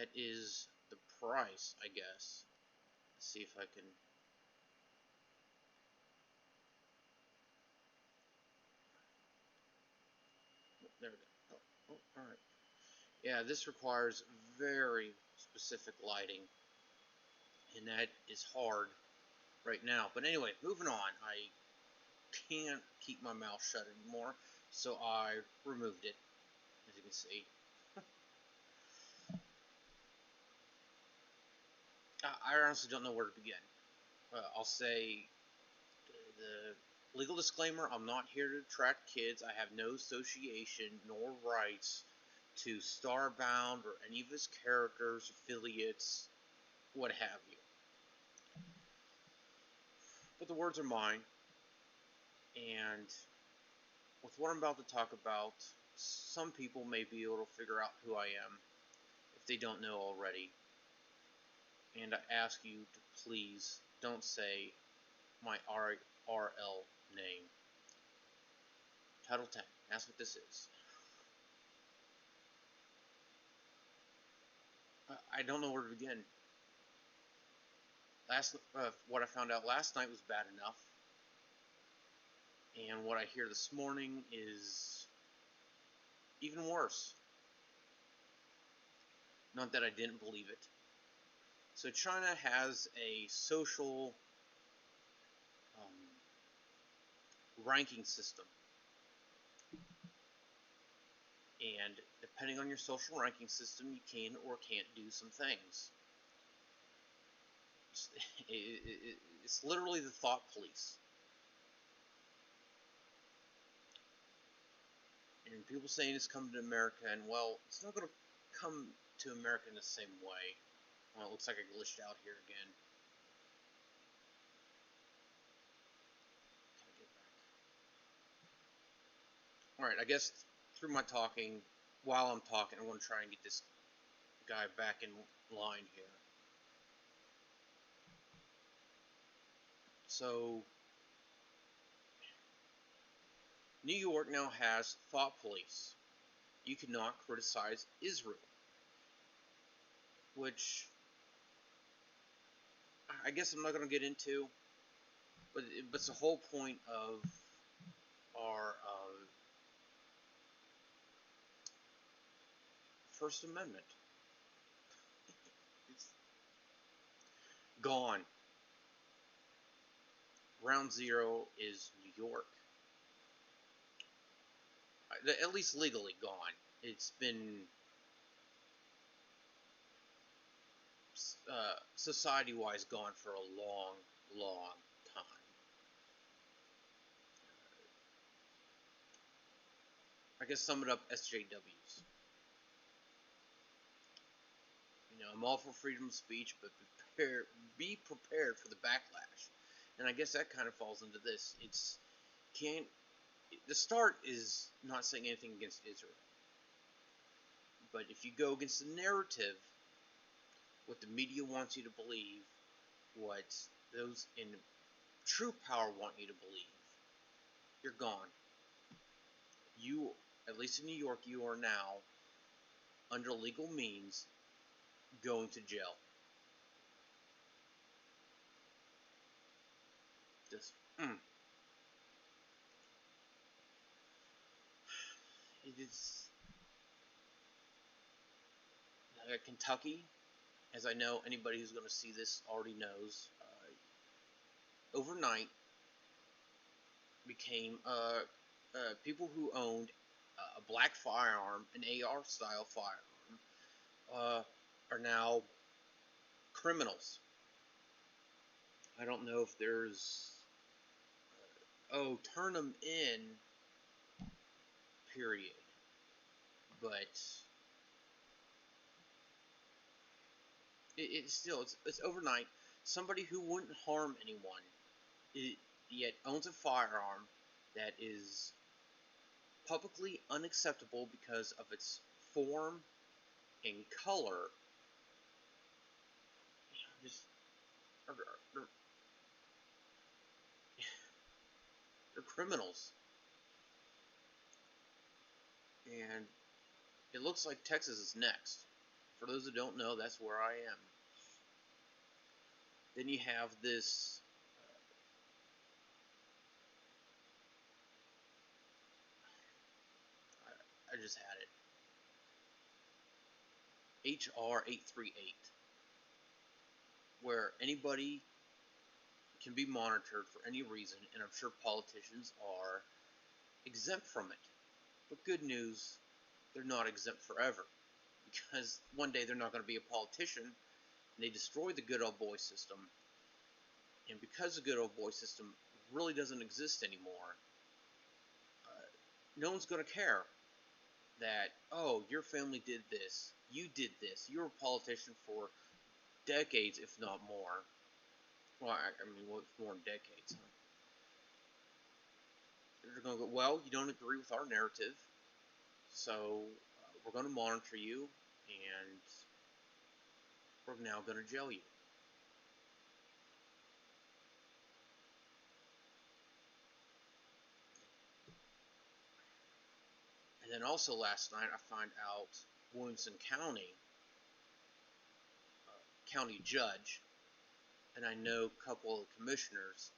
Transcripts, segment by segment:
That is the price, I guess. Let's see if I can. There we go. Oh, alright. Yeah, this requires very specific lighting, and that is hard right now. But anyway, moving on. I can't keep my mouth shut anymore, so I removed it, as you can see. I honestly don't know where to begin. I'll say the legal disclaimer: I'm not here to attract kids. I have no association nor rights to Starbound or any of his characters, affiliates, what have you. But the words are mine, and with what I'm about to talk about, some people may be able to figure out who I am if they don't know already. And I ask you to please don't say my RL name. Title 10. That's what this is. I don't know where to begin. What I found out last night was bad enough, and what I hear this morning is even worse. Not that I didn't believe it. So China has a social ranking system, and depending on your social ranking system, you can or can't do some things. It's literally the thought police. And people saying it's coming to America, and well, it's not going to come to America in the same way. Well, it looks like I glitched out here again. Can I get back? Alright, I guess through my talking, while I'm talking, I'm going to try and get this guy back in line here. So, New York now has thought police. You cannot criticize Israel, which I guess I'm not going to get into, but it's the whole point of our First Amendment. It's gone. Ground zero is New York. At least legally gone. It's been society-wise gone for a long, long time. I guess sum it up, SJWs. You know, I'm all for freedom of speech, but be prepared for the backlash. And I guess that kind of falls into this. The start is not saying anything against Israel. But if you go against the narrative, what the media wants you to believe, what those in true power want you to believe, you're gone. You, at least in New York, you are now, under legal means, going to jail. Just, It is Kentucky, as I know anybody who's going to see this already knows, overnight became people who owned a black firearm, an AR-style firearm, are now criminals. I don't know if there's turn them in, period. But it's overnight. Somebody who wouldn't harm anyone, yet owns a firearm that is publicly unacceptable because of its form and color. Just they're criminals. And it looks like Texas is next For those that don't know, that's where I am. Then you have this I just had it. HR 838, where anybody can be monitored for any reason, and I'm sure politicians are exempt from it. But good news, they're not exempt forever, because one day they're not going to be a politician, and they destroy the good old boy system. And because the good old boy system really doesn't exist anymore, no one's going to care that, oh, your family did this, you did this, you were a politician for decades, if not more. Well, I mean, what's more than decades, huh? They're going to go, well, you don't agree with our narrative, so we're going to monitor you, and we're now going to jail you. And then also last night, I found out Williamson County, county judge, and I know a couple of commissioners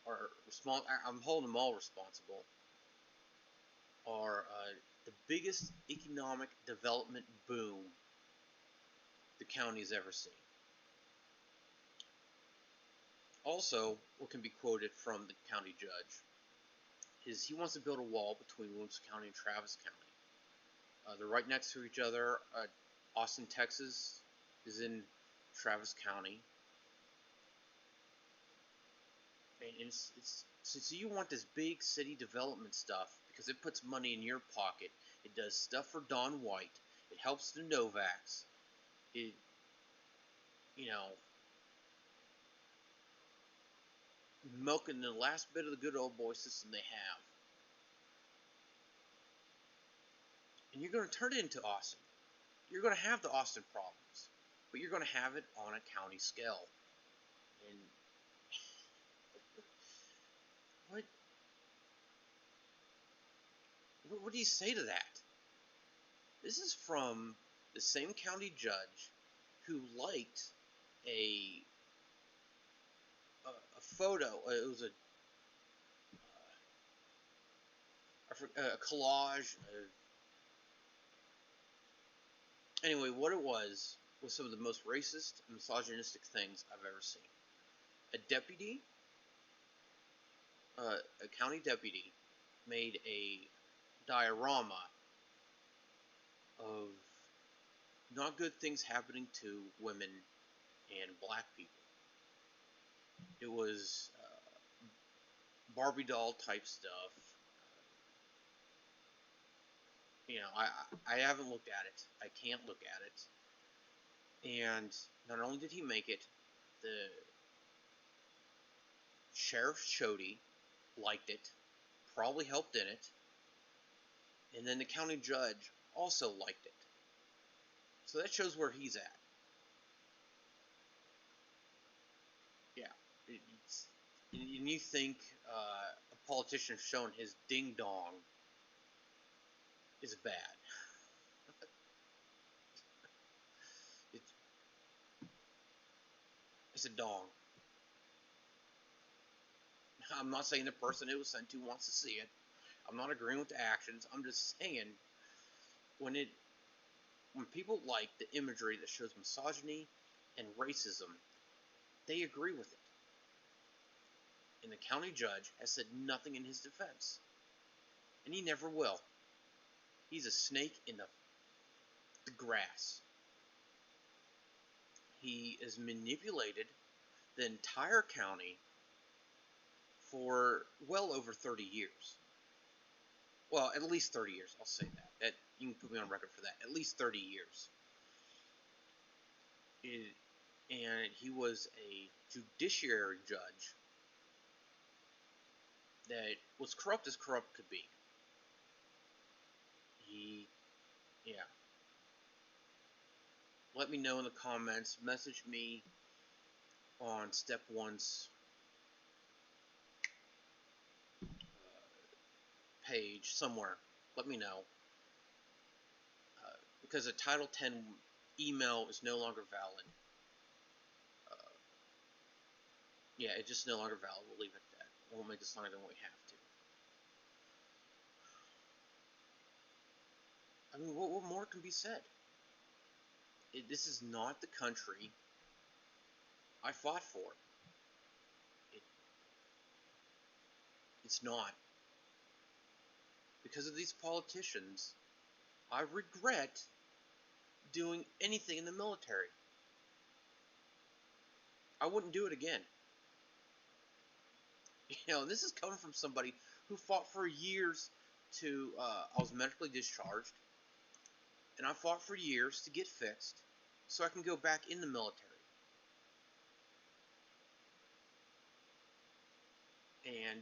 are responsible. I'm holding them all responsible. Are the biggest economic development boom the county's ever seen. Also, what can be quoted from the county judge is he wants to build a wall between Williamson County and Travis County. They're right next to each other. Austin, Texas is in Travis County. And so you want this big city development stuff because it puts money in your pocket. It does stuff for Don White. It helps the Novaks. It, you know, milking the last bit of the good old boy system they have. And you're going to turn it into Austin. You're going to have the Austin problems, but you're going to have it on a county scale. And what do you say to that? This is from the same county judge who liked a photo. It was a collage. Anyway, what it was some of the most racist and misogynistic things I've ever seen. A deputy, a county deputy, made a diorama of not good things happening to women and black people. It was Barbie doll type stuff. I haven't looked at it. I can't look at it. And not only did he make it, the Sheriff Chody liked it, probably helped in it, and then the county judge also liked it. So that shows where he's at. Yeah. And you think a politician showing his ding dong is bad. It's a dong. I'm not saying the person it was sent to wants to see it. I'm not agreeing with the actions. I'm just saying when people like the imagery that shows misogyny and racism, they agree with it. And the county judge has said nothing in his defense. And he never will. He's a snake in the grass. He has manipulated the entire county for well over 30 years. Well, at least 30 years, I'll say that. You can put me on record for that. At least 30 years. And he was a judiciary judge that was corrupt as corrupt could be. Yeah. Let me know in the comments. Message me on Step 1's page somewhere. Let me know. because a Title X email is no longer valid. Yeah, it's just no longer valid. We'll leave it at that. We won't make this longer than we have to. I mean, what more can be said? This is not the country I fought for. It's not. Because of these politicians, I regret doing anything in the military. I wouldn't do it again. This is coming from somebody who fought for years I was medically discharged, and I fought for years to get fixed so I can go back in the military. And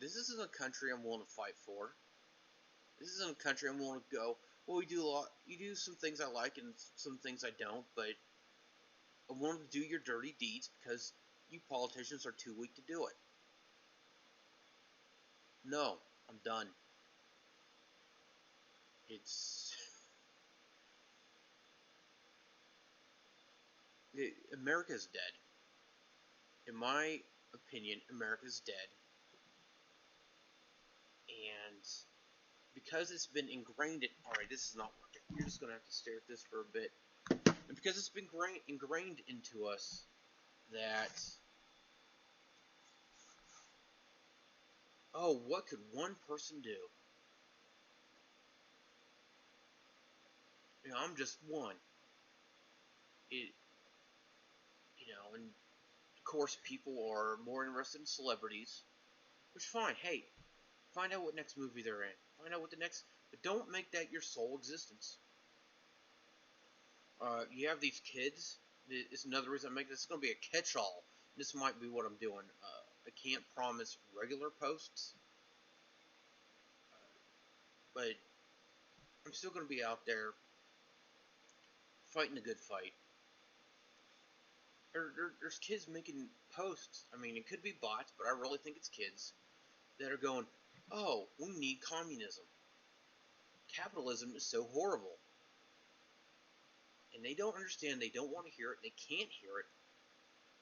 this isn't a country I'm willing to fight for. This isn't a country I'm willing to go, well, you do some things I like and some things I don't, but I'm willing to do your dirty deeds because you politicians are too weak to do it. No, I'm done. America is dead. In my opinion, America is dead. And because it's been ingrained alright, this is not working. You're just going to have to stare at this for a bit. And because it's been ingrained into us that, oh, what could one person do? I'm just one. And of course people are more interested in celebrities, which is fine. Hey, find out what next movie they're in. Find out what but don't make that your sole existence. You have these kids. It's another reason I'm making this. It's going to be a catch-all. This might be what I'm doing. I can't promise regular posts, but I'm still going to be out there fighting a good fight. There's kids making posts. I mean, it could be bots, but I really think it's kids that are going, oh, we need communism. Capitalism is so horrible. And they don't understand, they don't want to hear it, they can't hear it.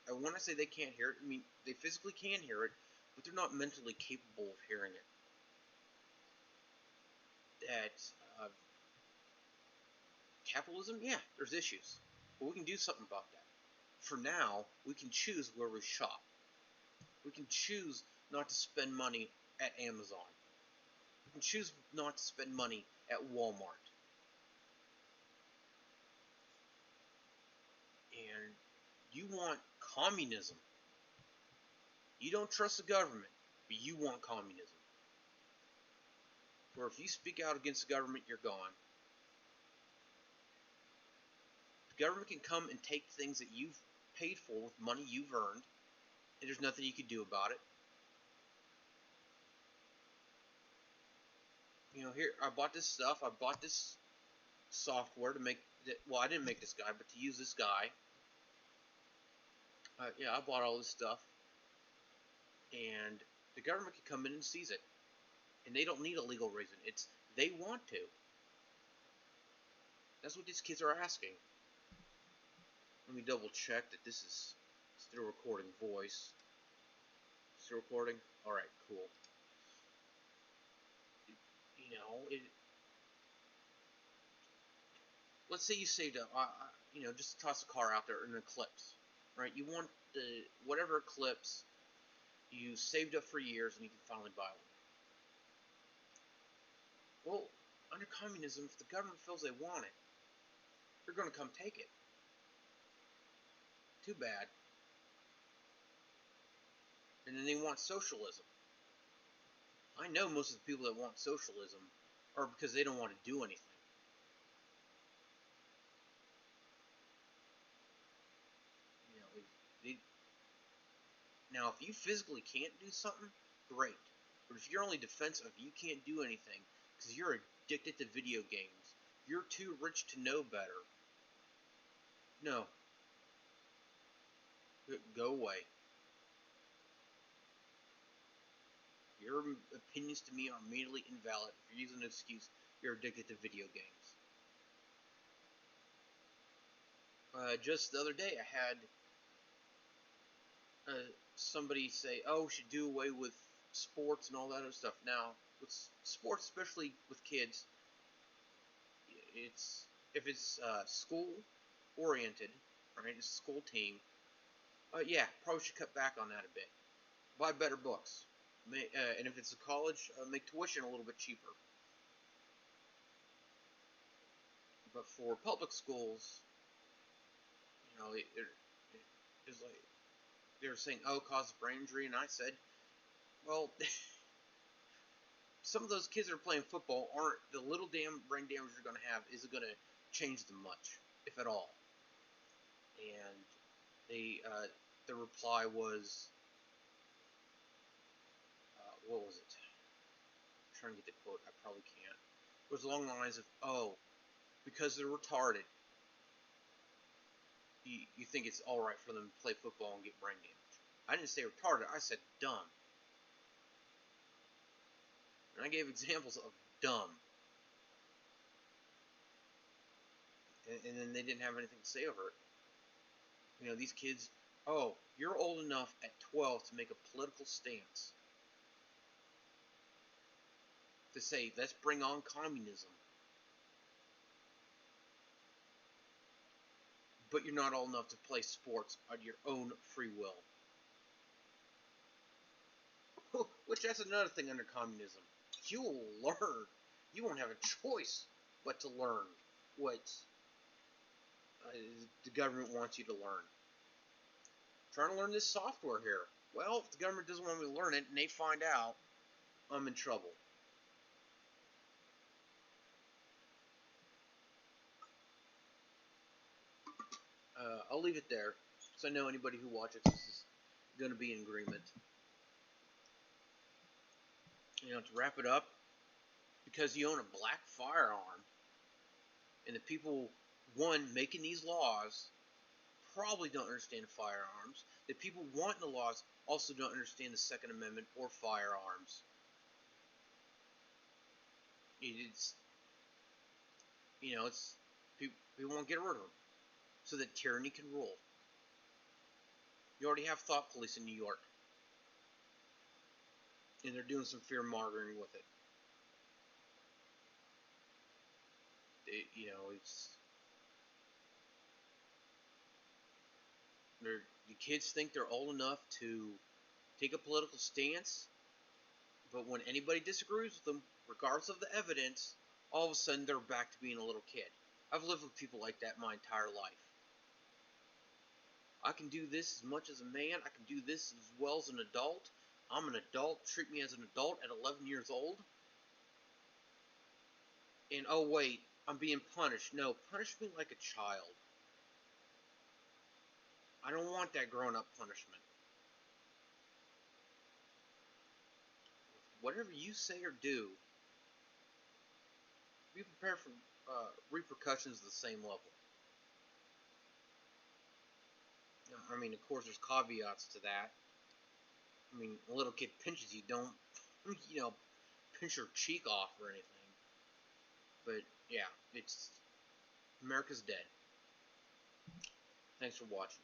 And when I say they can't hear it, I mean they physically can hear it, but they're not mentally capable of hearing it. That capitalism, yeah, there's issues, but we can do something about that. For now, we can choose where we shop. We can choose not to spend money at Amazon. We can choose not to spend money at Walmart. And you want communism. You don't trust the government, but you want communism. Where if you speak out against the government, you're gone. The government can come and take things that you've paid for with money you've earned, and there's nothing you can do about it. Here, I bought this stuff. I bought this software to make it. Well, I didn't make this guy, but to use this guy. Yeah, I bought all this stuff. And the government can come in and seize it. And they don't need a legal reason. They want to. That's what these kids are asking. Let me double check that this is still recording voice. Still recording? Alright, cool. Let's say you saved up, just toss a car out there in an eclipse, right? You want whatever eclipse you saved up for years and you can finally buy one. Well, under communism, if the government feels they want it, they're going to come take it. Too bad. And then they want socialism. I know most of the people that want socialism are because they don't want to do anything. Now, if you physically can't do something, great. But if you're only defensive, you can't do anything because you're addicted to video games. You're too rich to know better. No. Go away. Your opinions to me are immediately invalid. If you're using an excuse, you're addicted to video games. Just the other day, I had somebody say, "Oh, we should do away with sports and all that other stuff." Now, with sports, especially with kids, it's if it's school oriented, right? It's a school team. Yeah, probably should cut back on that a bit. Buy better books, and if it's a college, make tuition a little bit cheaper. But for public schools, it's like they're saying, "Oh, causes brain injury," and I said, "Well, some of those kids that are playing football aren't the little damn brain damage you're going to have isn't going to change them much, if at all." And the reply was, what was it? I'm trying to get the quote. I probably can't. It was along the lines of, "Oh, because they're retarded, you think it's all right for them to play football and get brain damage." I didn't say retarded. I said dumb. And I gave examples of dumb. And then they didn't have anything to say over it. These kids, "Oh, you're old enough at 12 to make a political stance. To say, let's bring on communism. But you're not old enough to play sports on your own free will." Which that's another thing under communism. You will learn. You won't have a choice but to learn what the government wants you to learn. I'm trying to learn this software here. Well, if the government doesn't want me to learn it and they find out, I'm in trouble. I'll leave it there, because I know anybody who watches this is going to be in agreement. To wrap it up, because you own a black firearm, and the people, making these laws probably don't understand firearms. The people wanting the laws also don't understand the Second Amendment or firearms. It's, people won't get rid of them, so that tyranny can rule. You already have thought police in New York, and they're doing some fear mongering with it. It's the kids think they're old enough to take a political stance, but when anybody disagrees with them, regardless of the evidence, all of a sudden they're back to being a little kid. I've lived with people like that my entire life. I can do this as much as a man. I can do this as well as an adult. I'm an adult. Treat me as an adult at 11 years old. And oh wait, I'm being punished. No, punish me like a child. I don't want that grown-up punishment. Whatever you say or do, be prepared for repercussions at the same level. I mean, of course, there's caveats to that. I mean, a little kid pinches you, don't, pinch your cheek off or anything. But yeah, America's dead. Thanks for watching.